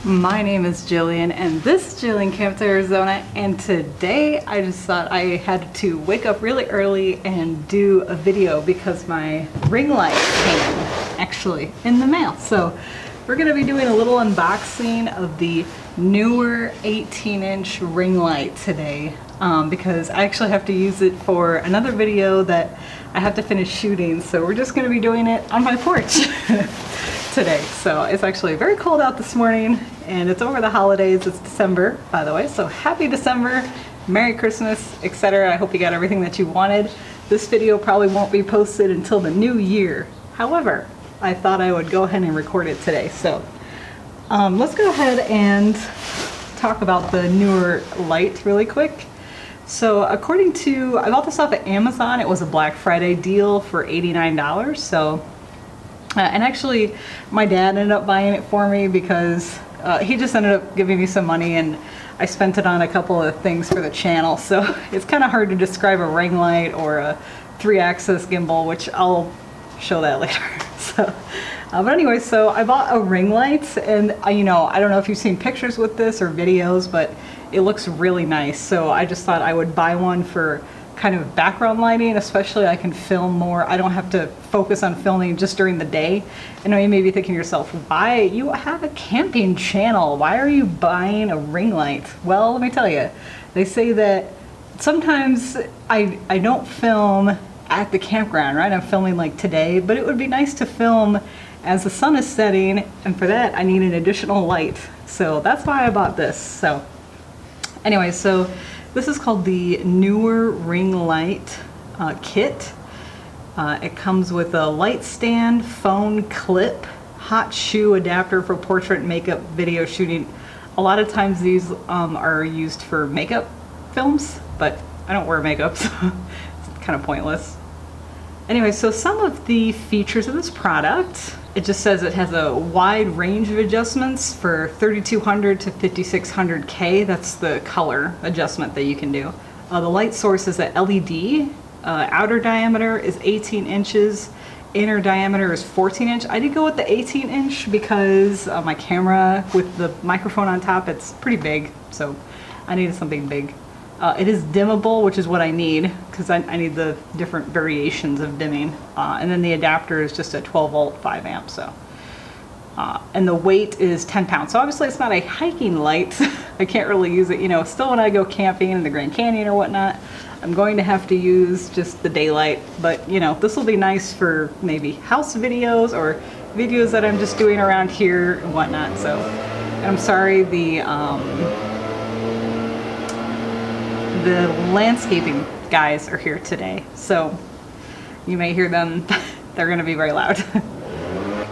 My name is Jillian, and this is Jillian Camps Arizona, and today I just thought I had to wake up really early and do a video because my ring light came actually in the mail. So we're going to be doing a little unboxing of the Neewer 18-inch ring light today because I actually have to use it for another video that I have to finish shooting, so we're just going to be doing it on my porch today. So it's actually very cold out this morning and it's over the holidays. It's December, by the way, so happy December, Merry Christmas, etc. I hope you got everything that you wanted. This video probably won't be posted until the new year. However, I thought I would go ahead and record it today. So let's go ahead and talk about the Neewer light really quick. So according to, I bought this off of Amazon. It was a Black Friday deal for $89. So and actually my dad ended up buying it for me because he just ended up giving me some money and I spent it on a couple of things for the channel. So it's kind of hard to describe a ring light or a 3-axis gimbal, which I'll show that later. So, but anyway, so I bought a ring light, and I don't know if you've seen pictures with this or videos, but it looks really nice. So I just thought I would buy one for kind of background lighting, especially I can film more. I don't have to focus on filming just during the day. I know you may be thinking to yourself, why? You have a camping channel. Why are you buying a ring light? Well, let me tell you, they say that sometimes I don't film at the campground, right? I'm filming like today, but it would be nice to film as the sun is setting, and for that I need an additional light. So that's why I bought this. So anyway, so this is called the Neewer ring light kit. It comes with a light stand, phone clip, hot shoe adapter for portrait, makeup, video shooting. A lot of times these are used for makeup films, but I don't wear makeup, so it's kind of pointless. Anyway, so some of the features of this product, it just says it has a wide range of adjustments for 3200 to 5600K. That's the color adjustment that you can do. The light source is a LED. Outer diameter is 18 inches. Inner diameter is 14 inch. I did go with the 18 inch because my camera with the microphone on top, it's pretty big. So I needed something big. It is dimmable, which is what I need because I need the different variations of dimming. And then the adapter is just a 12 volt 5 amp. So, and the weight is 10 pounds. So obviously it's not a hiking light. I can't really use it, still when I go camping in the Grand Canyon or whatnot, I'm going to have to use just the daylight. But this will be nice for maybe house videos or videos that I'm just doing around here and whatnot. So, and I'm sorry, the landscaping guys are here today, so you may hear them. They're going to be very loud.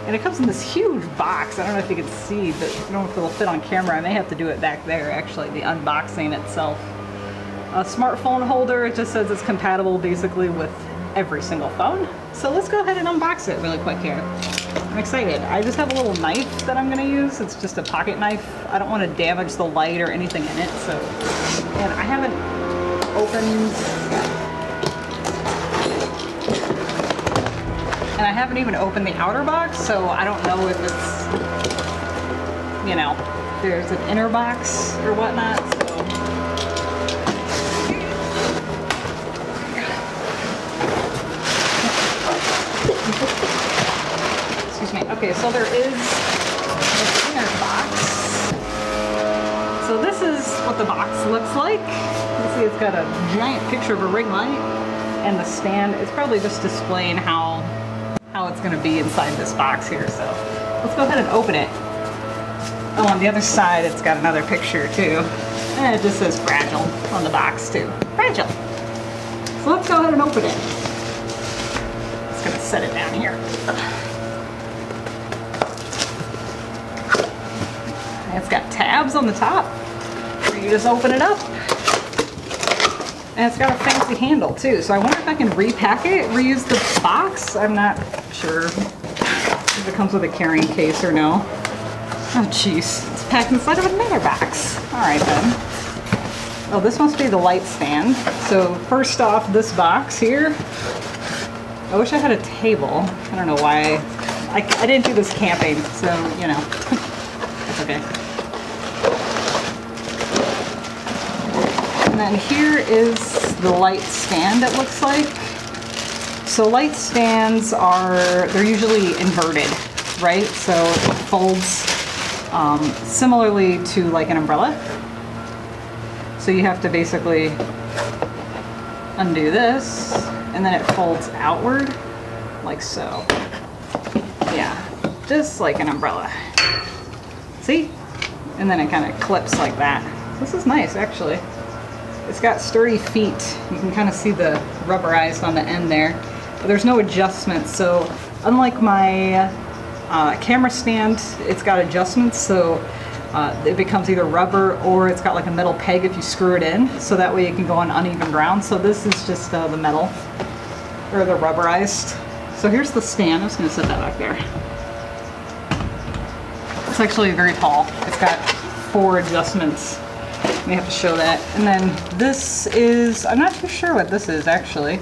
And it comes in this huge box. I don't know if you can see, but I don't know if it'll fit on camera. I may have to do it back there, actually, the unboxing itself. A smartphone holder, it just says it's compatible basically with every single phone. So let's go ahead and unbox it really quick here. I'm excited. I just have a little knife that I'm going to use. It's just a pocket knife. I don't want to damage the light or anything in it. So, and I haven't even opened the outer box, so I don't know if it's, there's an inner box or whatnot. So excuse me. Okay, so there is an inner box. So this is what the box looks like. You see it's got a giant picture of a ring light and the stand. It's probably just displaying how it's going to be inside this box here. So let's go ahead and open it. Oh, on the other side it's got another picture too. And it just says fragile on the box too. Fragile. So let's go ahead and open it. Just going to set it down here. And it's got tabs on the top where you just open it up. And it's got a fancy handle too, so I wonder if I can repack it, reuse the box. I'm not sure if it comes with a carrying case or no. Oh jeez, it's packed inside of another box. Alright then. Oh, this must be the light stand. So first off, this box here. I wish I had a table. I don't know why. I didn't do this camping, so, It's okay. And then here is the light stand, it looks like. So light stands they're usually inverted, right? So it folds similarly to like an umbrella. So you have to basically undo this, and then it folds outward, like so. Yeah, just like an umbrella. See? And then it kind of clips like that. This is nice, actually. It's got sturdy feet. You can kind of see the rubberized on the end there. But there's no adjustment, so unlike my camera stand, it's got adjustments, so it becomes either rubber or it's got like a metal peg if you screw it in, so that way it can go on uneven ground. So this is just the metal, or the rubberized. So here's the stand. I'm just going to set that back there. It's actually very tall. It's got 4 adjustments. We have to show that. And then this is, I'm not too sure what this is actually.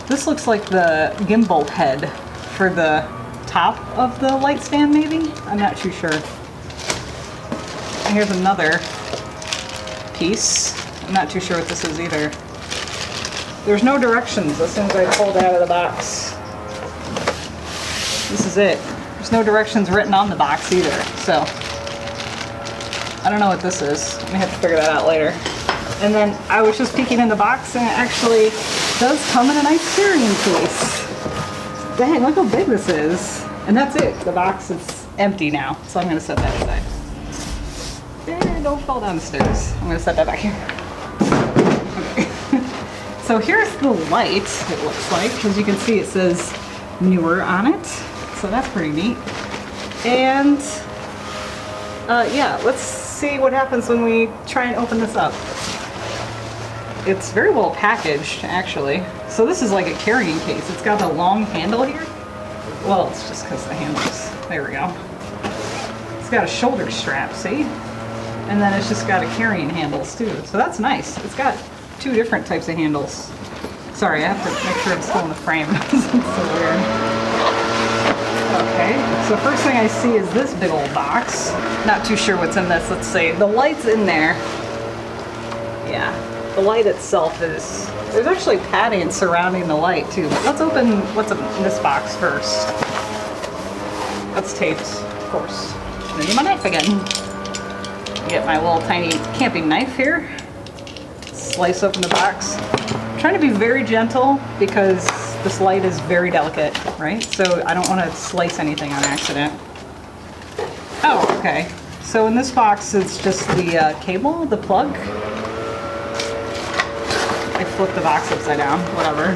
This looks like the gimbal head for the top of the light stand, maybe? I'm not too sure. And here's another piece. I'm not too sure what this is either. There's no directions as soon as I pulled it out of the box. This is it. There's no directions written on the box either, so I don't know what this is. I'm gonna have to figure that out later. And then I was just peeking in the box, and it actually does come in a nice carrying case. Dang, look how big this is. And that's it. The box is empty now, so I'm gonna set that aside. Don't fall down the stairs. I'm gonna set that back here. Okay. So here's the light, it looks like. As you can see, it says Neewer on it. So that's pretty neat. And yeah, let's see what happens when we try and open this up. It's very well packaged, actually. So this is like a carrying case. It's got a long handle here. Well, it's just because the handles. There we go. It's got a shoulder strap, see? And then it's just got a carrying handles too. So that's nice. It's got 2 different types of handles. Sorry, I have to make sure it's still in the frame. It's so weird. Okay, so first thing I see is this big old box. Not too sure what's in this. Let's see. The light's in there. Yeah, the light itself is... There's actually padding surrounding the light too. But let's open what's in this box first. That's taped, of course. I'm gonna need my knife again. Get my little tiny camping knife here. Slice open the box. I'm trying to be very gentle because this light is very delicate, right? So I don't want to slice anything on accident. Oh, okay. So in this box, it's just the cable, the plug. I flipped the box upside down, whatever.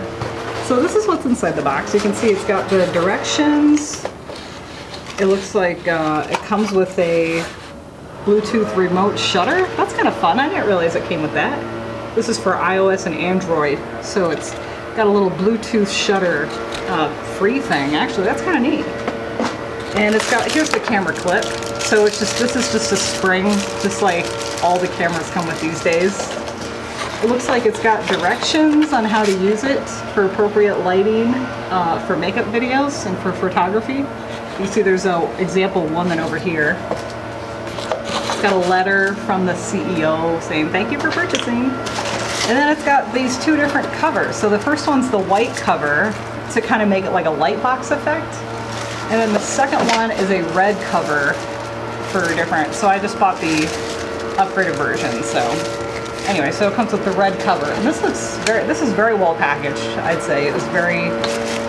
So this is what's inside the box. You can see it's got the directions. It looks like it comes with a Bluetooth remote shutter. That's kind of fun. I didn't realize it came with that. This is for iOS and Android. So it's got a little Bluetooth shutter free thing. Actually, that's kind of neat. And it's got, here's the camera clip. So it's just, this is just a spring, just like all the cameras come with these days. It looks like it's got directions on how to use it for appropriate lighting for makeup videos and for photography. You see there's a example woman over here. It's got a letter from the CEO saying thank you for purchasing. And then it's got these 2 different covers. So the first one's the white cover to kind of make it like a light box effect. And then the second one is a red cover for different. So I just bought the upgraded version. So anyway, so it comes with the red cover. And this is very well packaged, I'd say. It was very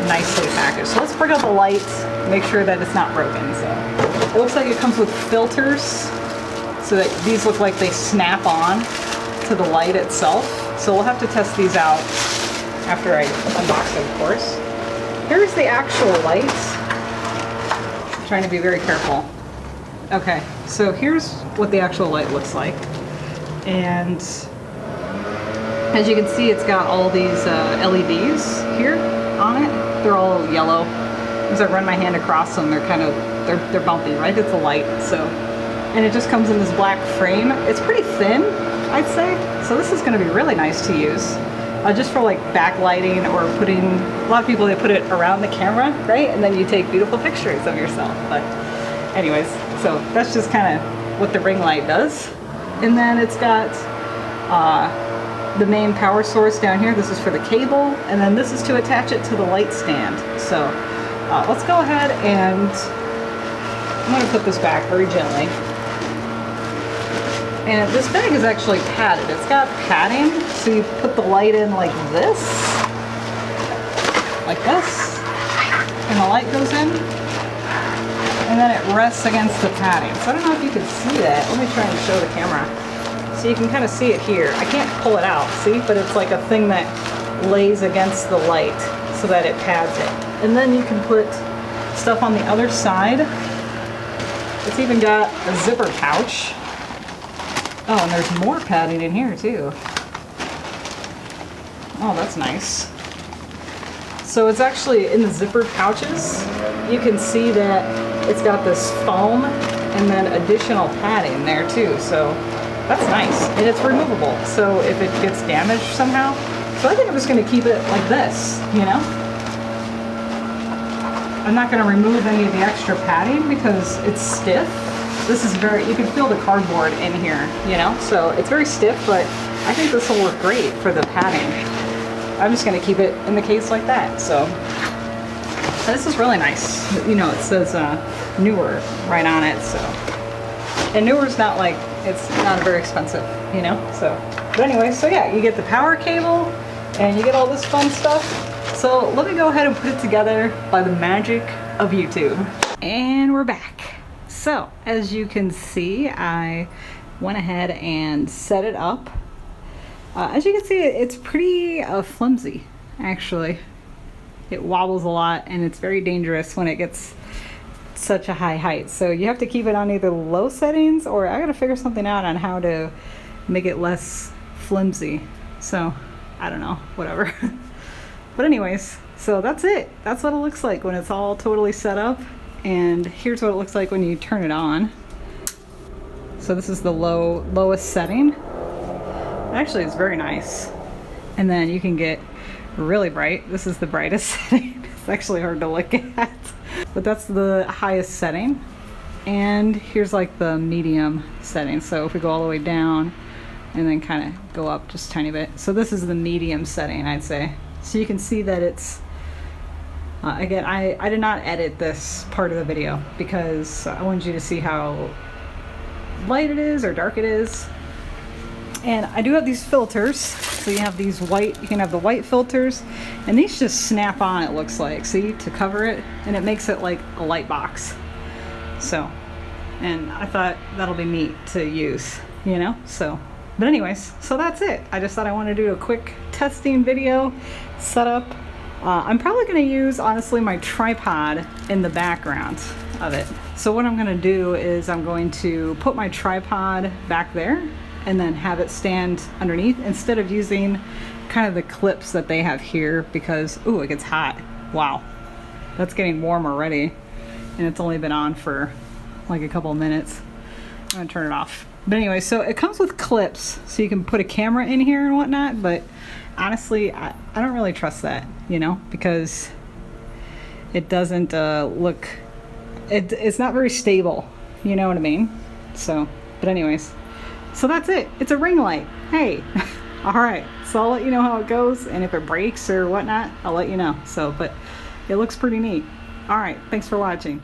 nicely packaged. So let's bring out the light, make sure that it's not broken. So it looks like it comes with filters so that these look like they snap on to the light itself. So we'll have to test these out after I unbox it, of course. Here's the actual light. I'm trying to be very careful. Okay, so here's what the actual light looks like. And as you can see, it's got all these LEDs here on it. They're all yellow. As I run my hand across them, they're kind of, they're bumpy, right? It's a light, so. And it just comes in this black frame. It's pretty thin, I'd say. So this is gonna be really nice to use. Just for like backlighting or putting, a lot of people, they put it around the camera, right? And then you take beautiful pictures of yourself. But anyways, so that's just kind of what the ring light does. And then it's got the main power source down here. This is for the cable, and then this is to attach it to the light stand. So let's go ahead and I'm going to put this back very gently. And this bag is actually padded. It's got padding, so you put the light in like this, and the light goes in, and then it rests against the padding. So I don't know if you can see that. Let me try and show the camera. So you can kind of see it here. I can't pull it out, see? But it's like a thing that lays against the light so that it pads it. And then you can put stuff on the other side. It's even got a zipper pouch. Oh, and there's more padding in here too. Oh, that's nice. So it's actually in the zippered pouches. You can see that it's got this foam and then additional padding there too. So that's nice. And it's removable. So if it gets damaged somehow. So I think I'm just going to keep it like this, you know? I'm not going to remove any of the extra padding because it's stiff. This is you can feel the cardboard in here, you know? So it's very stiff, but I think this will work great for the padding. I'm just going to keep it in the case like that. So this is really nice. You know, it says Neewer right on it. So, and Neewer's not like, it's not very expensive, you know? So, but anyway, so yeah, you get the power cable and you get all this fun stuff. So let me go ahead and put it together by the magic of YouTube. And we're back. So as you can see, I went ahead and set it up. As you can see, it's pretty flimsy, actually. It wobbles a lot and it's very dangerous when it gets such a high height. So you have to keep it on either low settings, or I gotta figure something out on how to make it less flimsy. So I don't know, whatever. But anyways, so that's it. That's what it looks like when it's all totally set up. And here's what it looks like when you turn it on. So this is the lowest setting. Actually, it's very nice. And then you can get really bright. This is the brightest setting. It's actually hard to look at. But that's the highest setting. And here's like the medium setting. So if we go all the way down and then kind of go up just a tiny bit. So this is the medium setting, I'd say. So you can see that it's, again, I did not edit this part of the video because I wanted you to see how light it is or dark it is. And I do have these filters. So you have these white, you can have the white filters, and these just snap on, it looks like, see, to cover it, and it makes it like a light box. So, and I thought that'll be neat to use, you know? So, but anyways, so that's it. I just thought I wanted to do a quick testing video setup. I'm probably going to use, honestly, my tripod in the background of it. So what I'm going to do is I'm going to put my tripod back there and then have it stand underneath instead of using kind of the clips that they have here because, ooh, it gets hot. Wow, that's getting warm already, and it's only been on for like a couple of minutes. I'm gonna turn it off. But anyway, so it comes with clips, so you can put a camera in here and whatnot, but honestly, I don't really trust that, you know, because it doesn't look, it's not very stable, you know what I mean? So, but anyways, so that's it. It's a ring light. Hey, all right. So I'll let you know how it goes, and if it breaks or whatnot, I'll let you know. So, but it looks pretty neat. All right. Thanks for watching.